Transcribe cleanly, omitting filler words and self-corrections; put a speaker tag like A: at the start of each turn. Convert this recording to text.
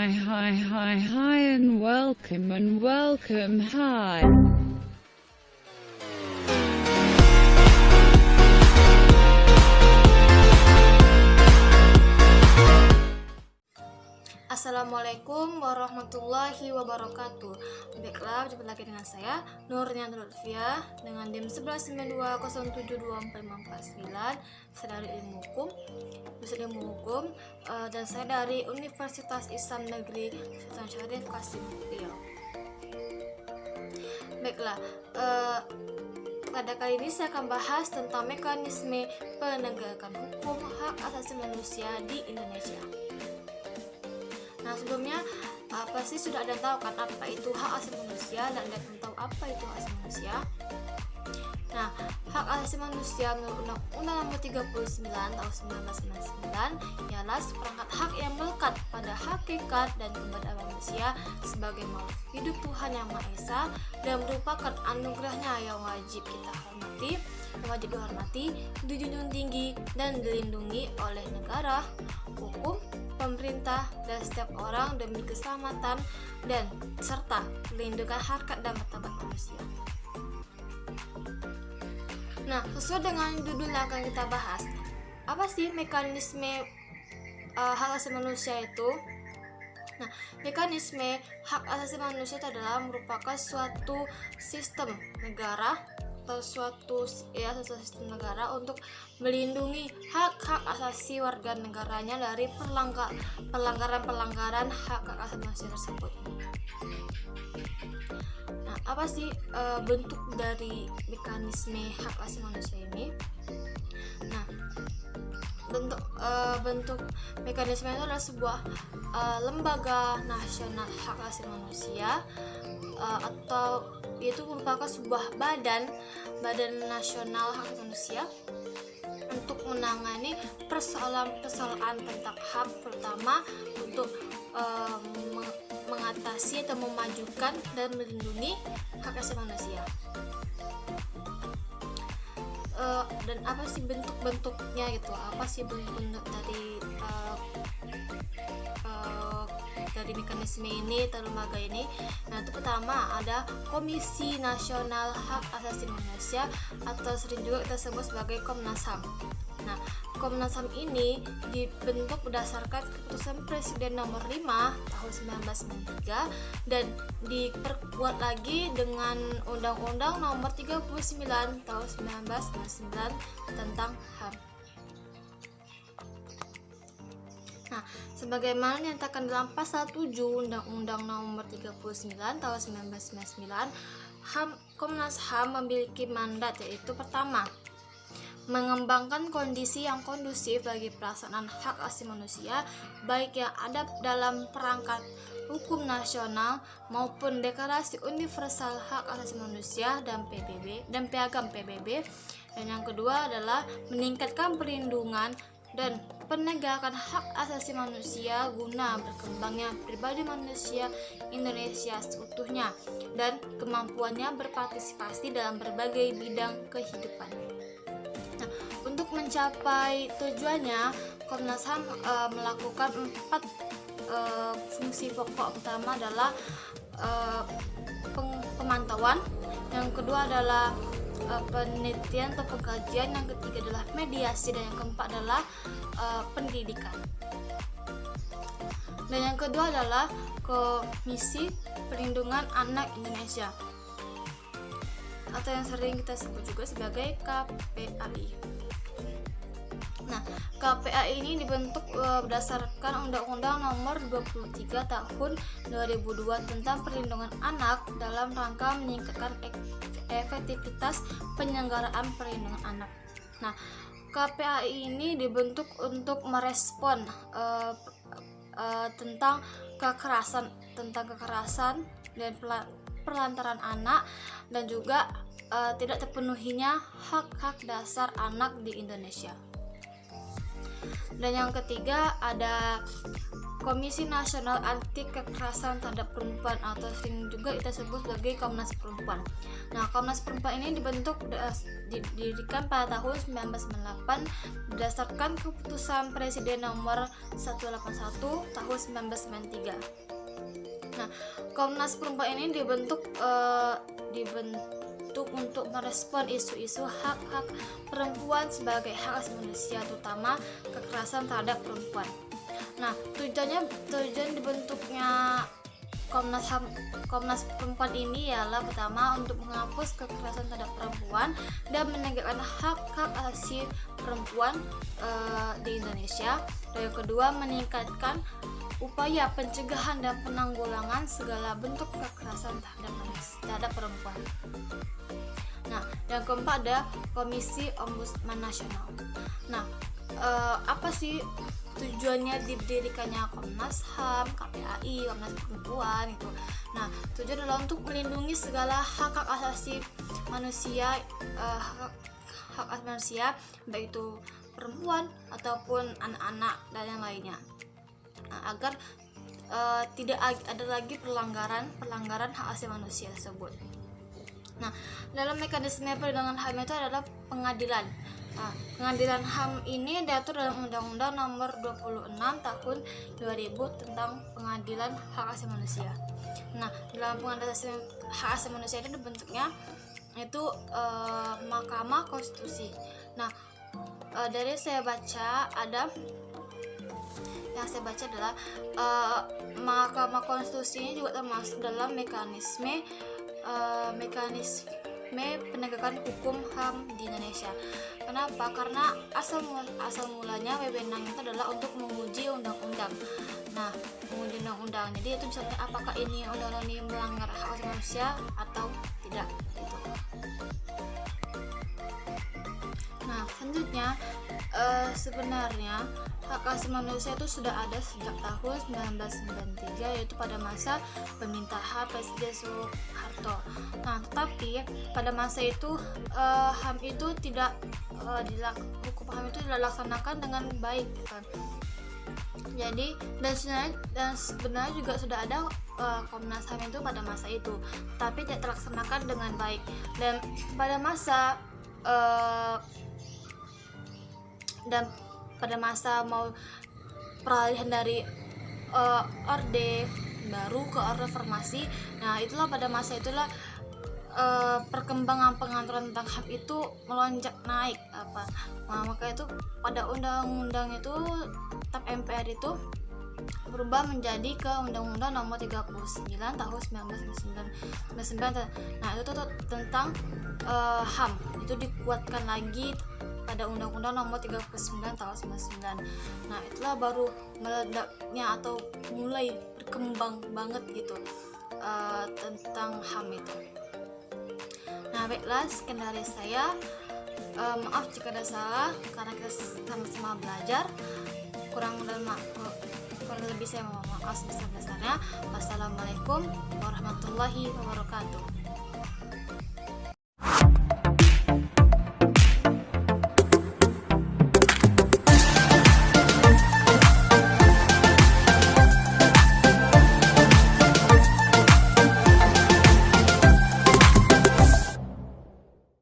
A: Hi, and welcome, hi.
B: Assalamualaikum warahmatullahi wabarakatuh. Baiklah, jumpa lagi dengan saya Nurnianti Lutfiah dengan NIM 1192072459. Saya dari Ilmu Hukum, jurusan Ilmu Hukum, dan saya dari Universitas Islam Negeri Sultan Syarif Qasim Riau. Baiklah, pada kali ini saya akan bahas tentang mekanisme penegakan hukum hak asasi manusia di Indonesia. Nah, sebelumnya pasti sudah ada yang tahu kan apa itu hak asasi manusia, dan ada yang tahu apa itu hak asasi manusia. Nah, hak asasi manusia menurut Undang-Undang Nomor 39 Tahun 1999 ialah seperangkat hak yang melekat pada hakikat dan keberadaan manusia sebagai makhluk hidup Tuhan Yang Maha Esa dan merupakan anugerahnya yang wajib kita hormati, wajib dihormati, dijunjung tinggi dan dilindungi oleh negara, hukum, pemerintah, dan setiap orang demi keselamatan dan serta perlindungan harkat dan martabat manusia. Nah, sesuai dengan judul yang akan kita bahas, apa sih mekanisme hak asasi manusia itu? Nah, mekanisme hak asasi manusia itu adalah merupakan suatu sistem negara atau suatu sistem negara untuk melindungi hak-hak asasi warga negaranya dari pelanggaran hak asasi manusia tersebut. Nah, apa sih bentuk dari mekanisme hak asasi manusia ini? Nah, bentuk mekanisme itu adalah sebuah lembaga nasional hak asasi manusia, atau itu merupakan sebuah badan nasional hak asasi manusia untuk menangani persoalan tentang HAM, terutama untuk mengatasi atau memajukan dan melindungi hak asasi manusia. Dan apa sih bentuk-bentuknya gitu? Apa sih bentuk dari mekanisme ini atau lembaga ini? Nah, itu pertama ada Komisi Nasional Hak Asasi Manusia atau sering juga kita sebut sebagai Komnas HAM. Nah, Komnas HAM ini dibentuk berdasarkan keputusan Presiden nomor 5 tahun 1993 dan diperkuat lagi dengan Undang-Undang nomor 39 tahun 1999 tentang HAM. Nah, sebagaimana dinyatakan dalam pasal 7 Undang-Undang nomor 39 tahun 1999, Komnas HAM memiliki mandat, yaitu pertama, mengembangkan kondisi yang kondusif bagi pelaksanaan hak asasi manusia, baik yang ada dalam perangkat hukum nasional maupun Deklarasi Universal Hak Asasi Manusia dan Piagam PBB. Dan yang kedua adalah meningkatkan perlindungan dan penegakan hak asasi manusia guna berkembangnya pribadi manusia Indonesia seutuhnya dan kemampuannya berpartisipasi dalam berbagai bidang kehidupan. Nah, untuk mencapai tujuannya, Komnas HAM melakukan 4 fungsi pokok. Pertama adalah pemantauan, yang kedua adalah penelitian atau pengkajian, yang ketiga adalah mediasi, dan yang keempat adalah pendidikan. Dan yang kedua adalah Komisi Perlindungan Anak Indonesia atau yang sering kita sebut juga sebagai KPAI. Nah, KPAI ini dibentuk berdasarkan Undang-Undang Nomor 23 Tahun 2002 tentang Perlindungan Anak dalam rangka meningkatkan efektivitas penyelenggaraan perlindungan anak. Nah, KPAI ini dibentuk untuk merespon tentang kekerasan dan pelantaran anak, dan juga tidak terpenuhinya hak-hak dasar anak di Indonesia. Dan yang ketiga ada Komisi Nasional Anti Kekerasan Terhadap Perempuan atau sering juga kita sebut sebagai Komnas Perempuan. Nah, Komnas Perempuan ini didirikan pada tahun 1998 berdasarkan keputusan Presiden nomor 181 tahun 1993. Nah, Komnas Perempuan ini dibentuk untuk merespon isu-isu hak-hak perempuan sebagai hak asasi manusia, terutama kekerasan terhadap perempuan. Nah, tujuan dibentuknya Komnas Perempuan ini ialah pertama untuk menghapus kekerasan terhadap perempuan dan menegakkan hak-hak asasi perempuan di Indonesia. Dan yang kedua, meningkatkan upaya pencegahan dan penanggulangan segala bentuk kekerasan terhadap perempuan. Nah, yang keempat ada Komisi Ombudsman Nasional. Nah, apa sih tujuannya didirikannya Komnas HAM, KPAI, Komnas Perempuan itu? Nah, tujuan adalah untuk melindungi segala hak-hak asasi manusia, hak asasi manusia, baik itu perempuan ataupun anak-anak dan yang lainnya. Nah, agar tidak ada lagi pelanggaran hak asasi manusia tersebut. Nah, dalam mekanisme perlindungan HAM itu adalah pengadilan. Nah, pengadilan HAM ini diatur dalam Undang-Undang Nomor 26 Tahun 2000 tentang Pengadilan Hak Asasi Manusia. Nah, dalam pengadilan hak asasi manusia itu dibentuknya itu Mahkamah Konstitusi. Nah, dari saya baca adalah Mahkamah Konstitusi ini juga termasuk dalam mekanisme penegakan hukum HAM di Indonesia. Kenapa? Karena asal mulanya wewenang itu adalah untuk menguji undang-undang. Nah, menguji undang-undang. Jadi itu misalnya apakah ini undang-undang ini melanggar hak asasi manusia atau tidak gitu. Nah, selanjutnya sebenarnya hak asasi manusia itu sudah ada sejak tahun 1993, yaitu pada masa pemerintahan Presiden Soeharto. Nah, tetapi pada masa itu HAM itu hukum HAM itu tidak dilaksanakan dengan baik kan. Jadi dan sebenarnya juga sudah ada Komnas HAM itu pada masa itu, tapi tidak terlaksanakan dengan baik. Dan pada masa peralihan dari orde baru ke orde reformasi, nah itulah pada masa itulah perkembangan pengaturan tentang HAM itu melonjak naik maka itu pada undang-undang itu TAP MPR itu berubah menjadi ke Undang-Undang Nomor 39 Tahun 1999. Nah, itu tentang HAM itu dikuatkan lagi pada Undang-Undang Nomor 39 Tahun 1999. Nah, itulah baru meledaknya atau mulai berkembang banget gitu tentang HAM itu. Nah, baiklah, sekian dari saya. Maaf jika ada salah, karena kita sama-sama belajar. Kurang lebih saya mohon maaf sebesar-besarnya. Wassalamualaikum warahmatullahi wabarakatuh.